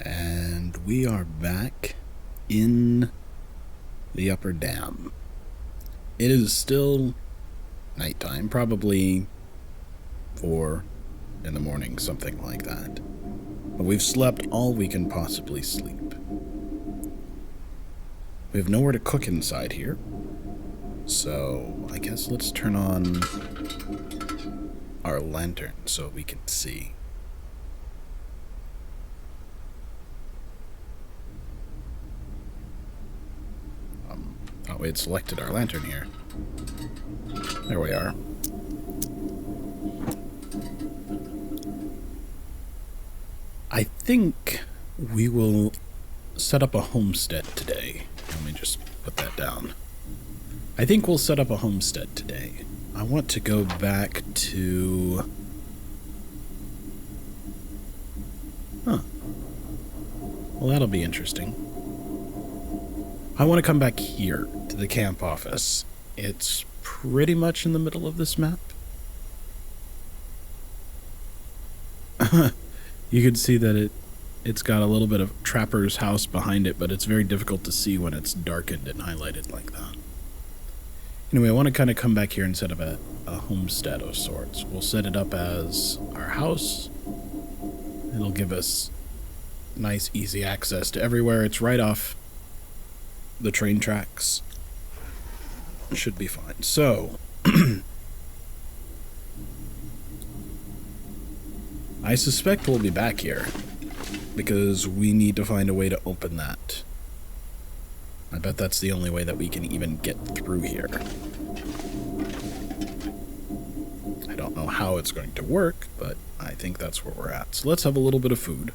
And we are back in the upper dam. It is still nighttime, probably 4 in the morning, something like that. But we've slept all we can possibly sleep. We have nowhere to cook inside here, so I guess let's turn on our lantern so we can see. Oh, we had selected our lantern here. There we are. I think we will set up a homestead today. Let me just put that down. I think we'll set up a homestead today. I want to go back to... Well, that'll be interesting. I want to come back here to the camp office. It's pretty much in the middle of this map. You can see that it's got a little bit of Trapper's house behind it, but it's very difficult to see when it's darkened and highlighted like that. Anyway, I want to kind of come back here and set up a homestead of sorts. We'll set it up as our house. It'll give us nice, easy access to everywhere. It's right off the train tracks. Should be fine. So, I suspect we'll be back here because we need to find a way to open that. I bet that's the only way that we can even get through here. I don't know how it's going to work, but I think that's where we're at. So let's have a little bit of food.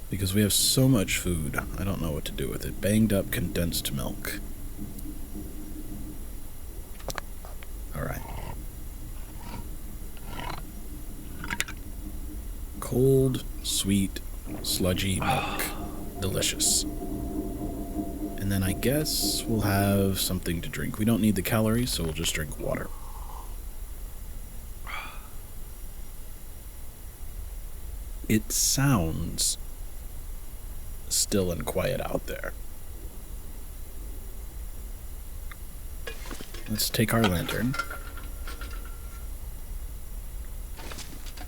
Because we have so much food, I don't know what to do with it. Banged up condensed milk. Alright. Cold, sweet, sludgy milk. Delicious. And then I guess we'll have something to drink. We don't need the calories, so we'll just drink water. It sounds still and quiet out there. Let's take our lantern.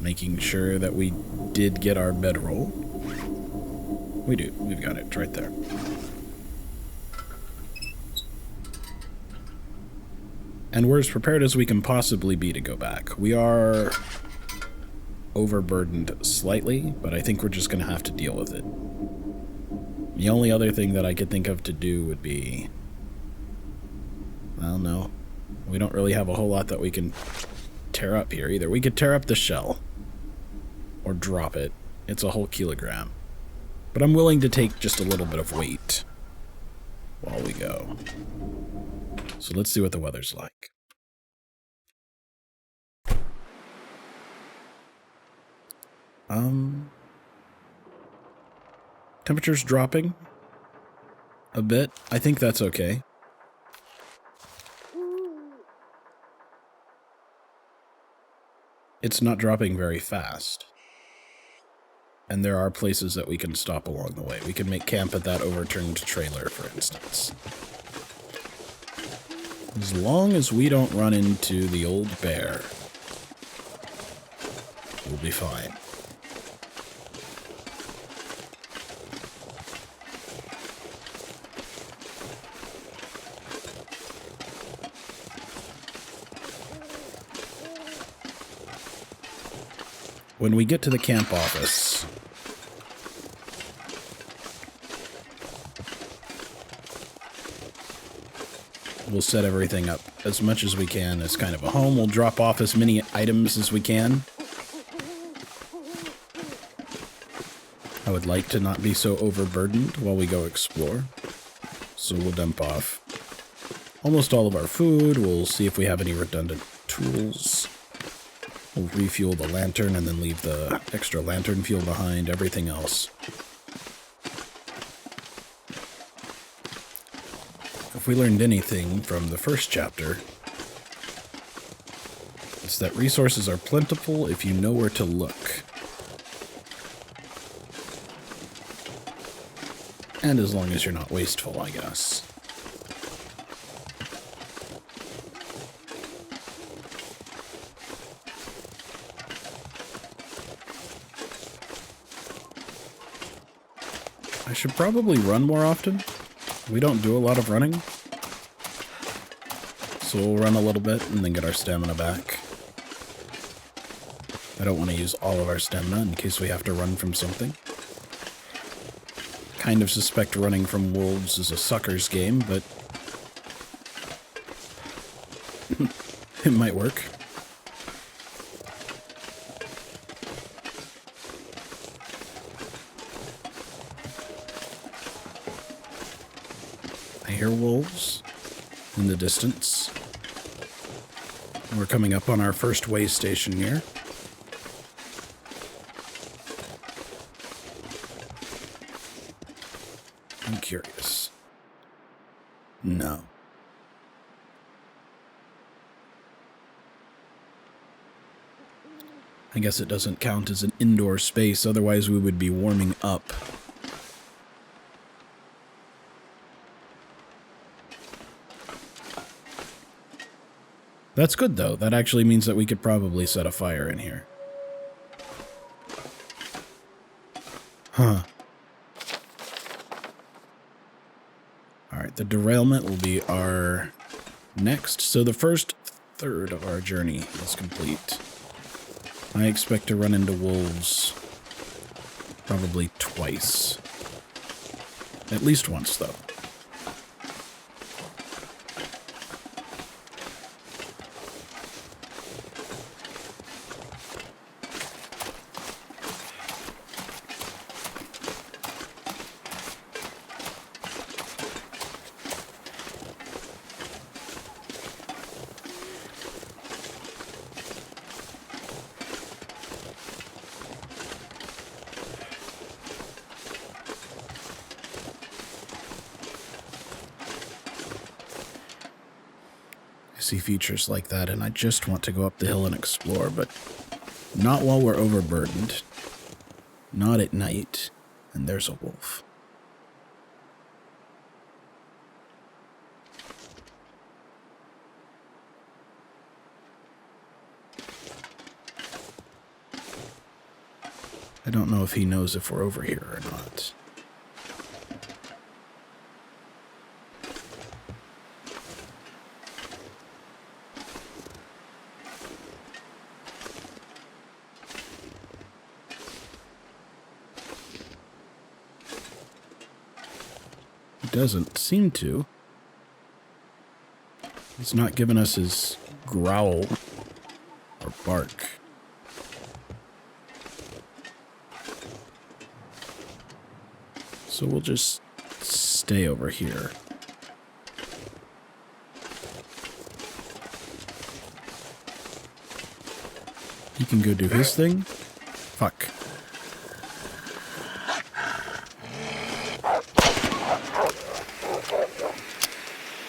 Making sure that we did get our bedroll. We do. We've got it right there. And we're as prepared as we can possibly be to go back. We are overburdened slightly, but I think we're just going to have to deal with it. The only other thing that I could think of to do would be... Well, no. We don't really have a whole lot that we can tear up here either. We could tear up the shell. Or drop it. It's a whole kilogram. But I'm willing to take just a little bit of weight while we go. So let's see what the weather's like. Temperature's dropping a bit. I think that's okay. It's not dropping very fast. And there are places that we can stop along the way. We can make camp at that overturned trailer, for instance. As long as we don't run into the old bear, we'll be fine. When we get to the camp office, we'll set everything up as much as we can as kind of a home. We'll drop off as many items as we can. I would like to not be so overburdened while we go explore. So we'll dump off almost all of our food. We'll see if we have any redundant tools. We'll refuel the lantern and then leave the extra lantern fuel behind. Everything else if we learned anything from the first chapter, it's that resources are plentiful if you know where to look. And as long as you're not wasteful, I guess. I should probably run more often. We don't do a lot of running. So we'll run a little bit and then get our stamina back. I don't want to use all of our stamina in case we have to run from something. Kind of suspect running from wolves is a sucker's game, but it might work. I hear wolves in the distance. We're coming up on our first way station here. I'm curious. No. I guess it doesn't count as an indoor space, otherwise we would be warming up. That's good, though. That actually means that we could probably set a fire in here. Huh. Alright, the derailment will be our next. So the first third of our journey is complete. I expect to run into wolves probably twice. At least once, though. See features like that, and I just want to go up the hill and explore, but not while we're overburdened. Not at night, and there's a wolf. I don't know if he knows if we're over here or not. Doesn't seem to. He's not giving us his growl or bark. So we'll just stay over here. He can go do his thing. Fuck.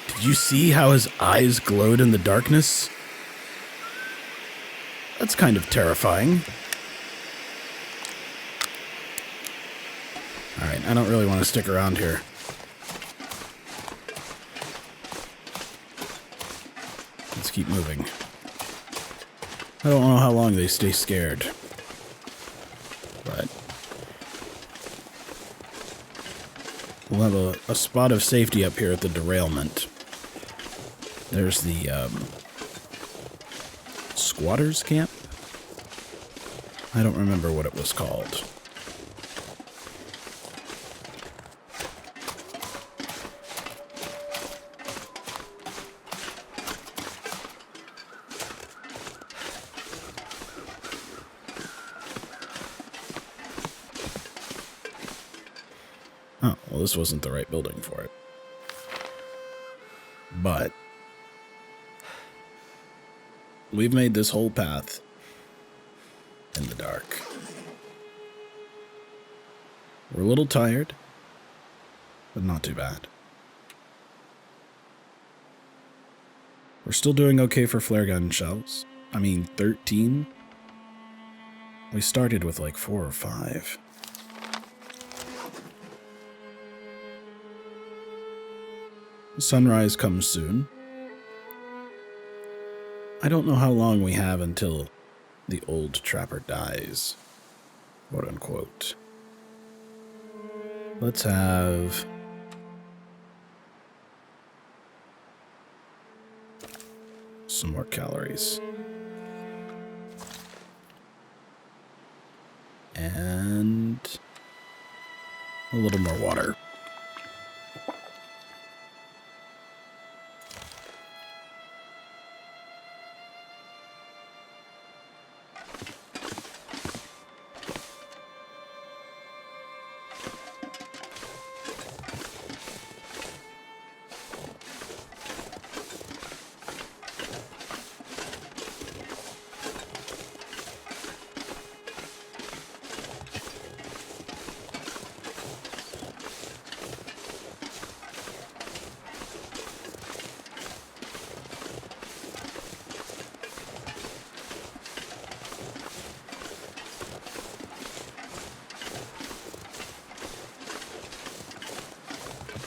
Did you see how his eyes glowed in the darkness? That's kind of terrifying. Alright, I don't really want to stick around here. Let's keep moving. I don't know how long they stay scared. But we'll have a spot of safety up here at the derailment. There's the squatters camp? I don't remember what it was called. Oh, well, this wasn't the right building for it. But we've made this whole path in the dark. We're a little tired, but not too bad. We're still doing okay for flare gun shells. I mean, 13? We started with like 4 or 5. Sunrise comes soon. I don't know how long we have until the old trapper dies, quote unquote. Let's have some more calories. And a little more water.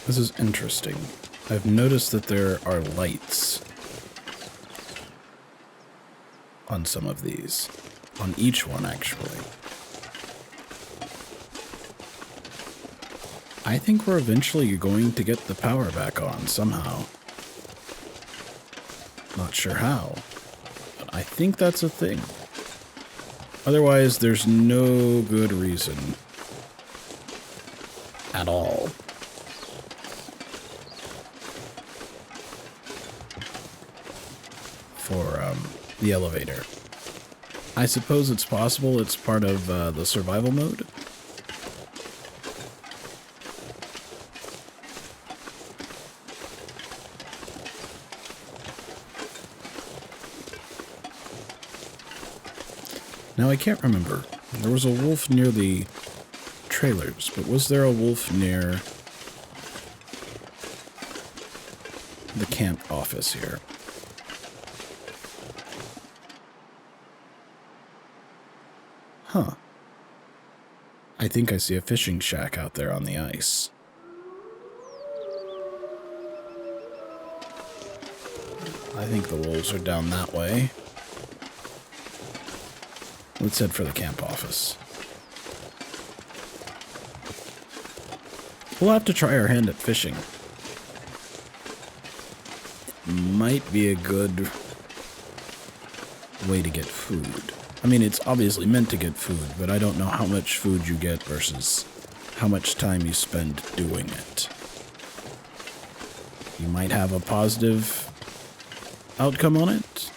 This is interesting. I've noticed that there are lights on some of these. On each one, actually. I think we're eventually going to get the power back on somehow. Not sure how, but I think that's a thing. Otherwise, there's no good reason at all for the elevator. I suppose it's possible it's part of the survival mode. Now I can't remember. There was a wolf near the trailers, but was there a wolf near the camp office here? Huh. I think I see a fishing shack out there on the ice. I think the wolves are down that way. Let's head for the camp office. We'll have to try our hand at fishing. Might be a good way to get food. I mean, it's obviously meant to get food, but I don't know how much food you get versus how much time you spend doing it. You might have a positive outcome on it.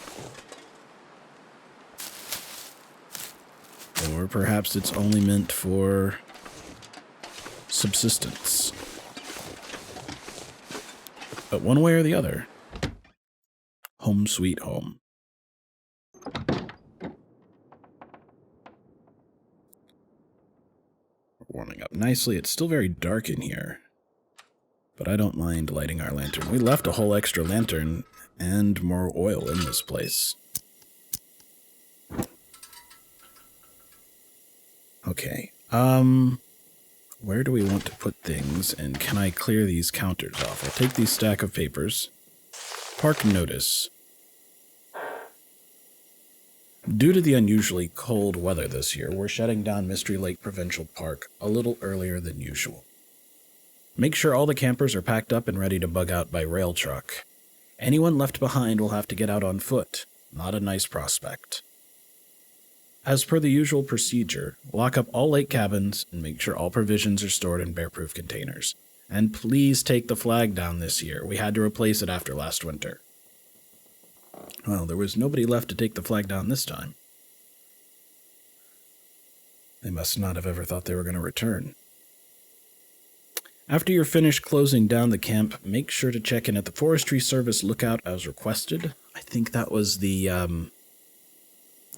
Or perhaps it's only meant for subsistence. But one way or the other, home sweet home. Warming up nicely. It's still very dark in here, but I don't mind lighting our lantern. We left a whole extra lantern and more oil in this place. Okay, where do we want to put things, and can I clear these counters off? I'll take these stack of papers. Park notice. Due to the unusually cold weather this year, we're shutting down Mystery Lake Provincial Park a little earlier than usual. Make sure all the campers are packed up and ready to bug out by rail truck. Anyone left behind will have to get out on foot. Not a nice prospect. As per the usual procedure, lock up all lake cabins and make sure all provisions are stored in bear-proof containers. And please take the flag down this year. We had to replace it after last winter. Well, there was nobody left to take the flag down this time. They must not have ever thought they were going to return. After you're finished closing down the camp, make sure to check in at the Forestry Service lookout as requested. I think that was the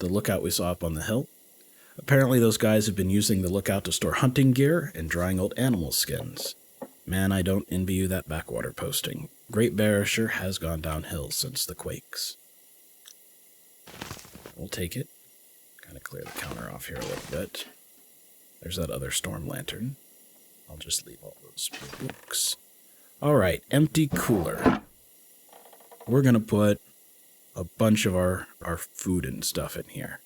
lookout we saw up on the hill. Apparently those guys have been using the lookout to store hunting gear and drying old animal skins. Man, I don't envy you that backwater posting. Great Bear sure has gone downhill since the quakes. We'll take it. Kind of clear the counter off here a little bit. There's that other storm lantern. I'll just leave all those books. Alright, empty cooler. We're going to put a bunch of our food and stuff in here.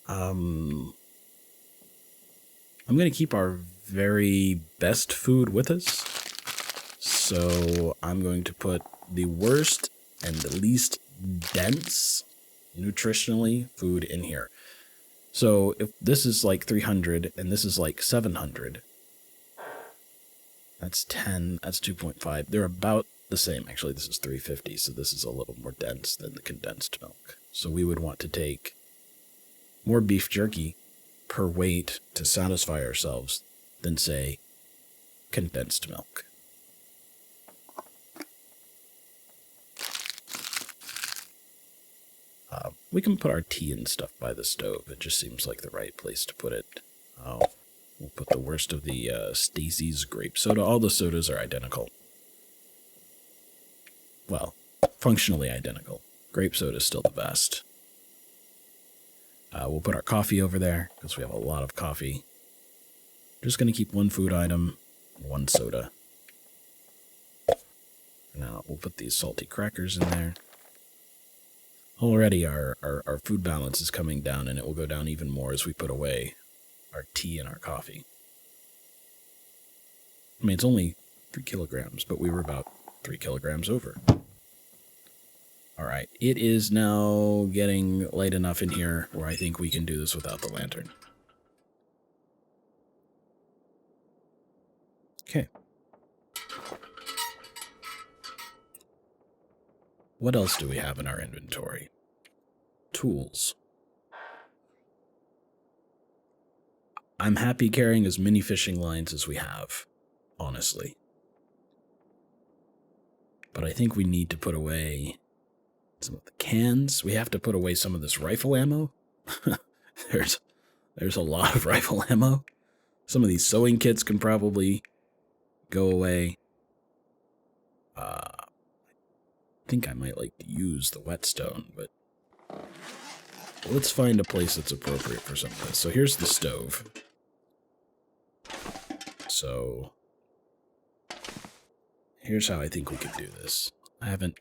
I'm going to keep our very best food with us. So I'm going to put the worst and the least dense nutritionally food in here. So if this is like 300 and this is like 700, that's 10, that's 2.5. They're about the same. Actually, this is 350, so this is a little more dense than the condensed milk. So we would want to take more beef jerky per weight to satisfy ourselves than, say, condensed milk. We can put our tea and stuff by the stove. It just seems like the right place to put it. We'll put the worst of the Stacy's grape soda. All the sodas are identical. Well, functionally identical. Grape soda is still the best. We'll put our coffee over there, because we have a lot of coffee. Just going to keep one food item, one soda. Now, we'll put these salty crackers in there. Already our food balance is coming down, and it will go down even more as we put away our tea and our coffee. I mean, it's only 3 kilograms, but we were about 3 kilograms over. Alright, it is now getting light enough in here where I think we can do this without the lantern. Okay. What else do we have in our inventory? Tools. I'm happy carrying as many fishing lines as we have, honestly. But I think we need to put away some of the cans. We have to put away some of this rifle ammo. There's a lot of rifle ammo. Some of these sewing kits can probably go away. I think I might like to use the whetstone, but let's find a place that's appropriate for some of this. So here's the stove. So here's how I think we could do this. I haven't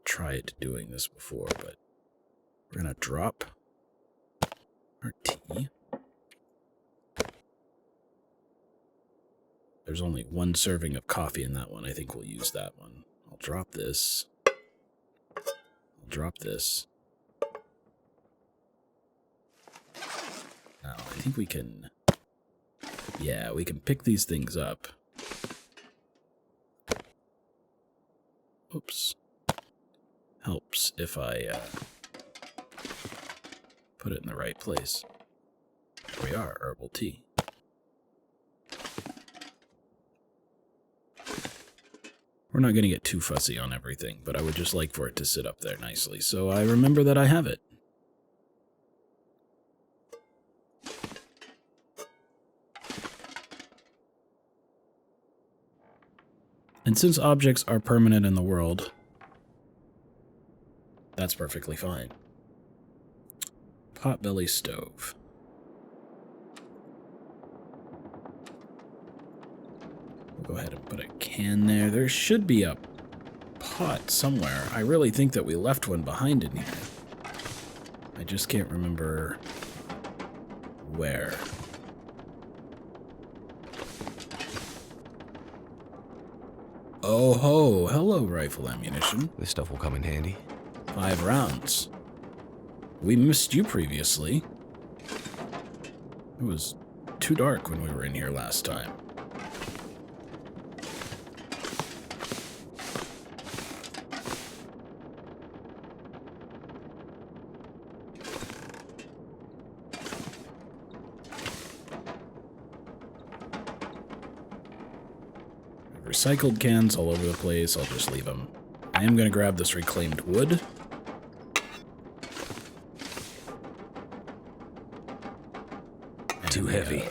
tried doing this before, but we're going to drop our tea. There's only one serving of coffee in that one. I think we'll use that one. I'll drop this. I'll drop this. Now, I think we can... Yeah, we can pick these things up. Oops. Helps if I put it in the right place. Here we are, herbal tea. We're not going to get too fussy on everything, but I would just like for it to sit up there nicely, so I remember that I have it. And since objects are permanent in the world, that's perfectly fine. Potbelly stove. We'll go ahead and put a can there. There should be a pot somewhere. I really think that we left one behind in here. I just can't remember where. Oh ho! Hello, rifle ammunition. This stuff will come in handy. 5 rounds. We missed you previously. It was too dark when we were in here last time. Recycled cans all over the place. I'll just leave them. I am going to grab this reclaimed wood. Too heavy.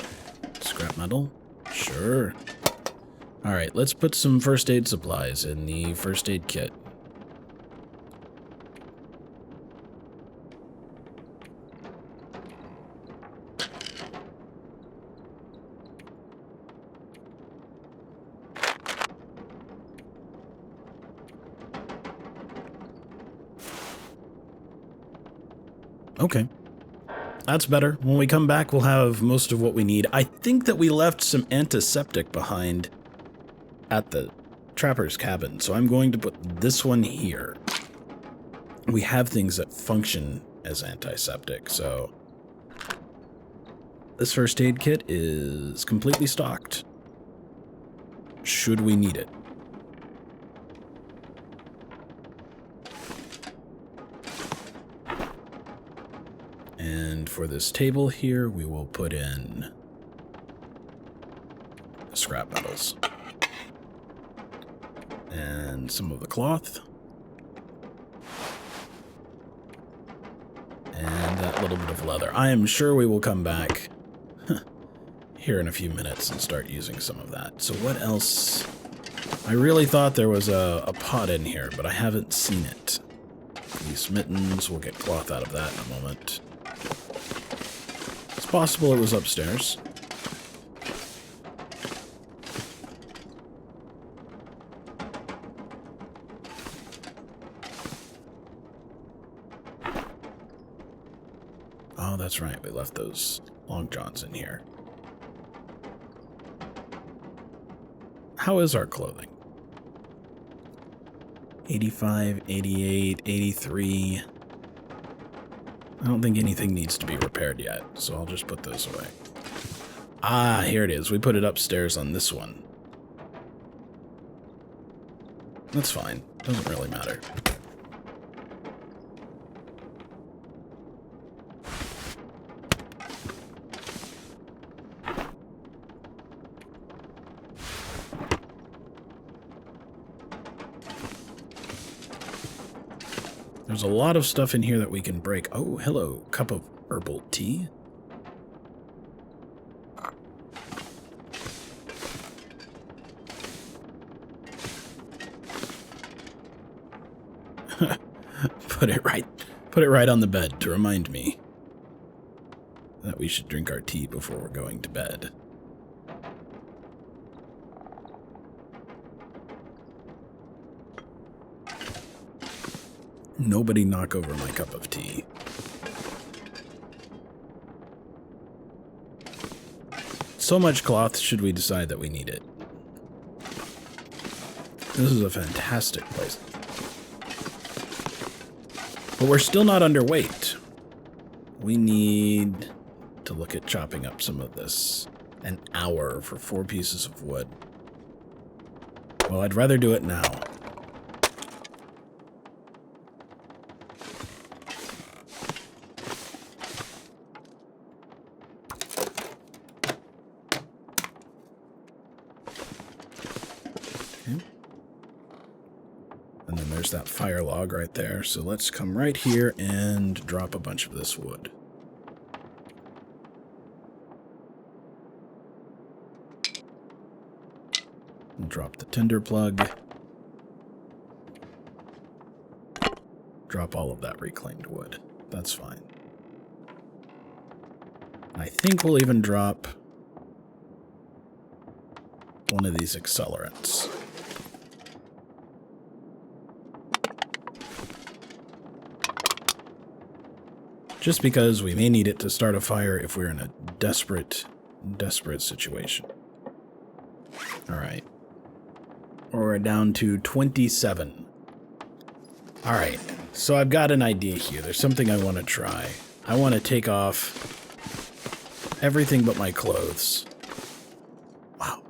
Scrap metal. Sure. All right, let's put some first aid supplies in the first aid kit. Okay. That's better. When we come back, we'll have most of what we need. I think that we left some antiseptic behind at the trapper's cabin, so I'm going to put this one here. We have things that function as antiseptic, so this first aid kit is completely stocked, should we need it. And for this table here, we will put in the scrap metals and some of the cloth and that little bit of leather. I am sure we will come back here in a few minutes and start using some of that. So what else? I really thought there was a pot in here, but I haven't seen it. These mittens, we'll get cloth out of that in a moment. It's possible it was upstairs. Oh, that's right. We left those long johns in here. How is our clothing? 85, 88, 83. I don't think anything needs to be repaired yet, so I'll just put those away. Ah, here it is. We put it upstairs on this one. That's fine. Doesn't really matter. There's a lot of stuff in here that we can break. Oh, hello. Cup of herbal tea. Put it right on the bed to remind me that we should drink our tea before we're going to bed. Nobody knock over my cup of tea. So much cloth should we decide that we need it. This is a fantastic place. But we're still not underweight. We need to look at chopping up some of this. An hour for 4 pieces of wood. Well, I'd rather do it now. And then there's that fire log right there. So let's come right here and drop a bunch of this wood. And drop the tinder plug. Drop all of that reclaimed wood. That's fine. I think we'll even drop one of these accelerants. Just because we may need it to start a fire if we're in a desperate situation. Alright. We're down to 27. Alright, so I've got an idea here. There's something I want to try. I want to take off everything but my clothes. Wow.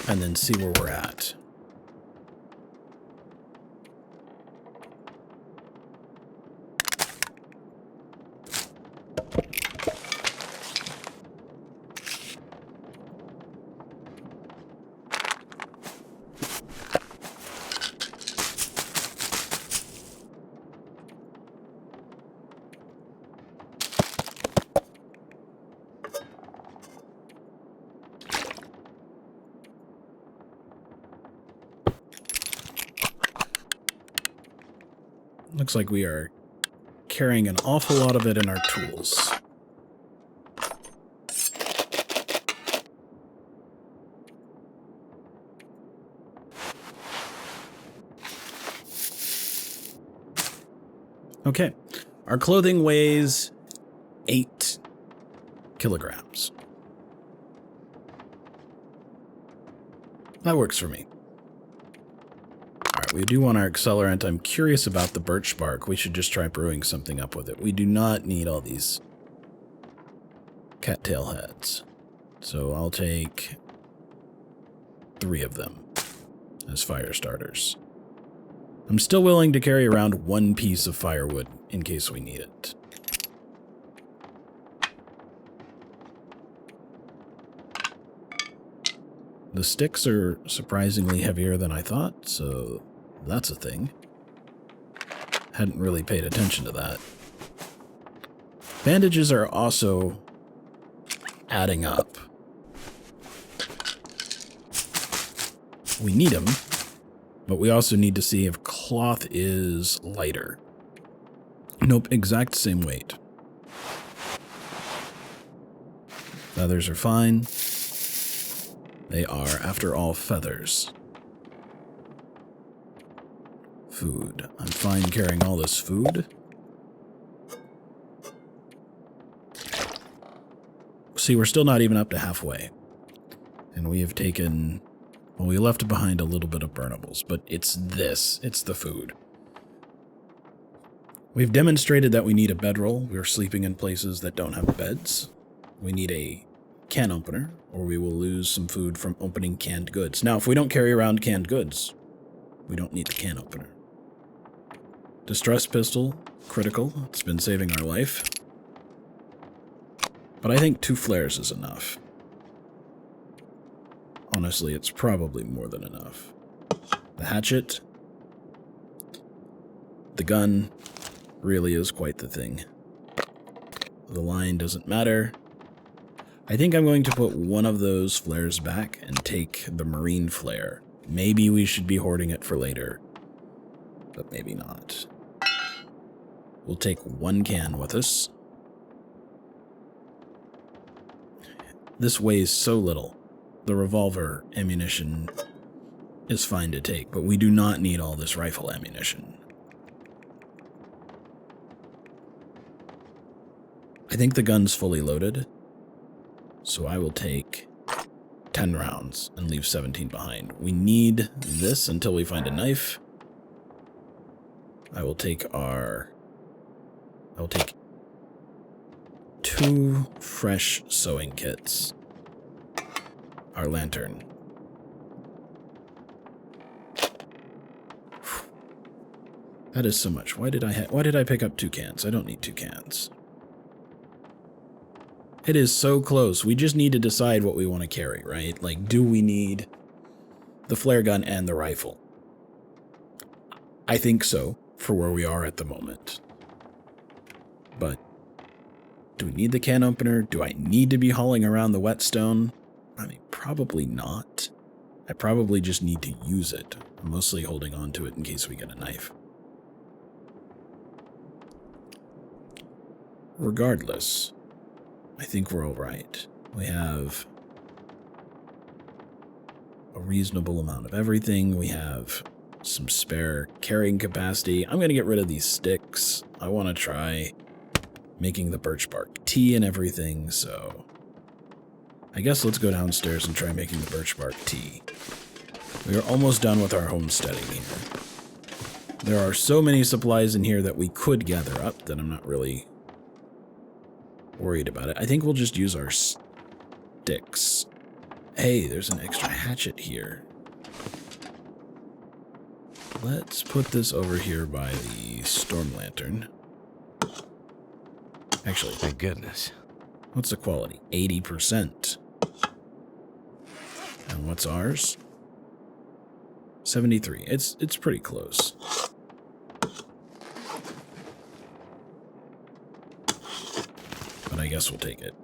And then see where we're at. Looks like we are carrying an awful lot of it in our tools. Okay, our clothing weighs 8 kilograms. That works for me. Alright, we do want our accelerant. I'm curious about the birch bark. We should just try brewing something up with it. We do not need all these cattail heads. So I'll take 3 of them as fire starters. I'm still willing to carry around 1 piece of firewood in case we need it. The sticks are surprisingly heavier than I thought, so that's a thing. Hadn't really paid attention to that. Bandages are also adding up. We need them, but we also need to see if cloth is lighter. Nope, exact same weight. Feathers are fine. They are, after all, feathers. Food. I'm fine carrying all this food. See, we're still not even up to halfway. And we have taken... Well, we left behind a little bit of burnables, but it's this. It's the food. We've demonstrated that we need a bedroll. We're sleeping in places that don't have beds. We need a can opener, or we will lose some food from opening canned goods. Now, if we don't carry around canned goods, we don't need the can opener. Distress pistol, critical. It's been saving our life. But I think 2 flares is enough. Honestly, it's probably more than enough. The hatchet, the gun, really is quite the thing. The line doesn't matter. I think I'm going to put one of those flares back and take the marine flare. Maybe we should be hoarding it for later, but maybe not. We'll take 1 can with us. This weighs so little. The revolver ammunition is fine to take, but we do not need all this rifle ammunition. I think the gun's fully loaded, so I will take 10 rounds and leave 17 behind. We need this until we find a knife. I will take 2 fresh sewing kits. Our lantern. That is so much. Why did I pick up 2 cans? I don't need 2 cans. It is so close. We just need to decide what we want to carry, right? Like, do we need the flare gun and the rifle? I think so, for where we are at the moment. But do we need the can opener? Do I need to be hauling around the whetstone? I mean, probably not. I probably just need to use it. I'm mostly holding on to it in case we get a knife. Regardless, I think we're all right. We have a reasonable amount of everything. We have some spare carrying capacity. I'm going to get rid of these sticks. I want to try making the birch bark tea and everything, so I guess let's go downstairs and try making the birch bark tea. We are almost done with our homesteading here. There are so many supplies in here that we could gather up that I'm not really worried about it. I think we'll just use our sticks. Hey, there's an extra hatchet here. Let's put this over here by the storm lantern. Actually, thank goodness. What's the quality? 80%. And what's ours? 73. It's pretty close. But I guess we'll take it.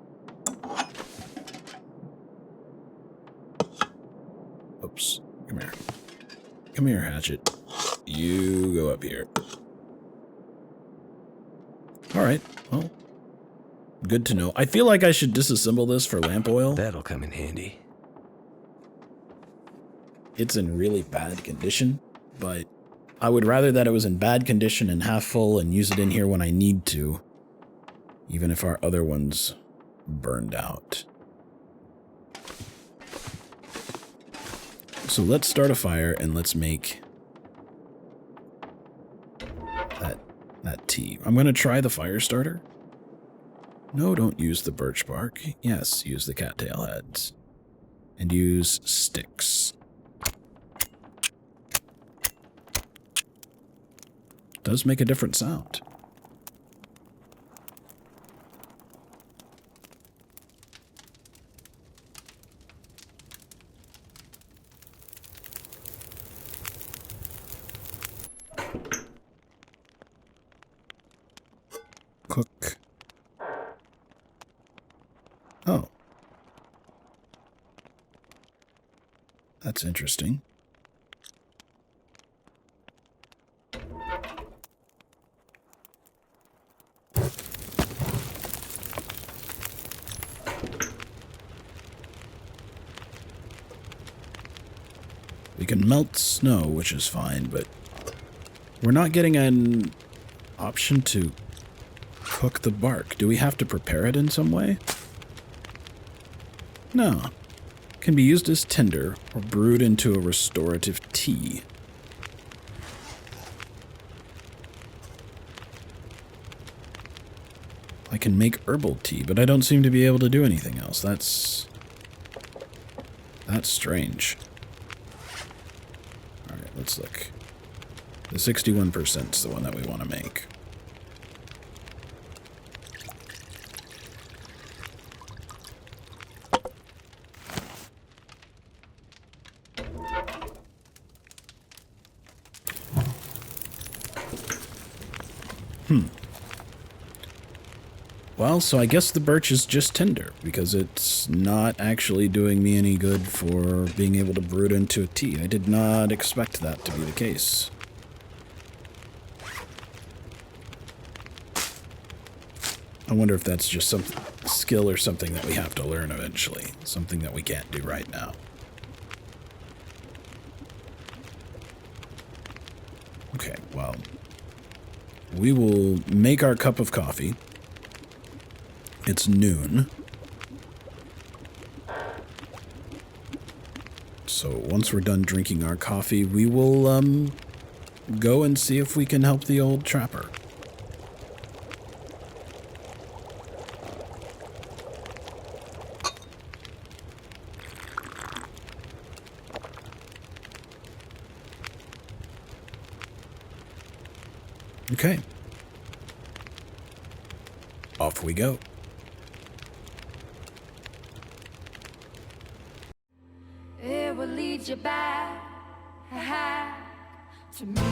Oops. Come here. Come here, hatchet. You go up here. Alright, well, good to know. I feel like I should disassemble this for lamp oil. That'll come in handy. It's in really bad condition, but I would rather that it was in bad condition and half full and use it in here when I need to, even if our other one's burned out. So let's start a fire and let's make that tea. I'm going to try the fire starter. No, don't use the birch bark. Yes, use the cattail heads. And use sticks. Does make a different sound. Cook. Oh. That's interesting. We can melt snow, which is fine, but we're not getting an option to cook the bark. Do we have to prepare it in some way? No. Can be used as tinder or brewed into a restorative tea. I can make herbal tea, but I don't seem to be able to do anything else. That's strange. Alright, let's look. The 61% is the one that we want to make. Well, so I guess the birch is just tinder, because it's not actually doing me any good for being able to brew it into a tea. I did not expect that to be the case. I wonder if that's just some skill or something that we have to learn eventually. Something that we can't do right now. Okay, well, we will make our cup of coffee. It's noon. So once we're done drinking our coffee, we will go and see if we can help the old trapper. Okay. Off we go. It will lead you back to me.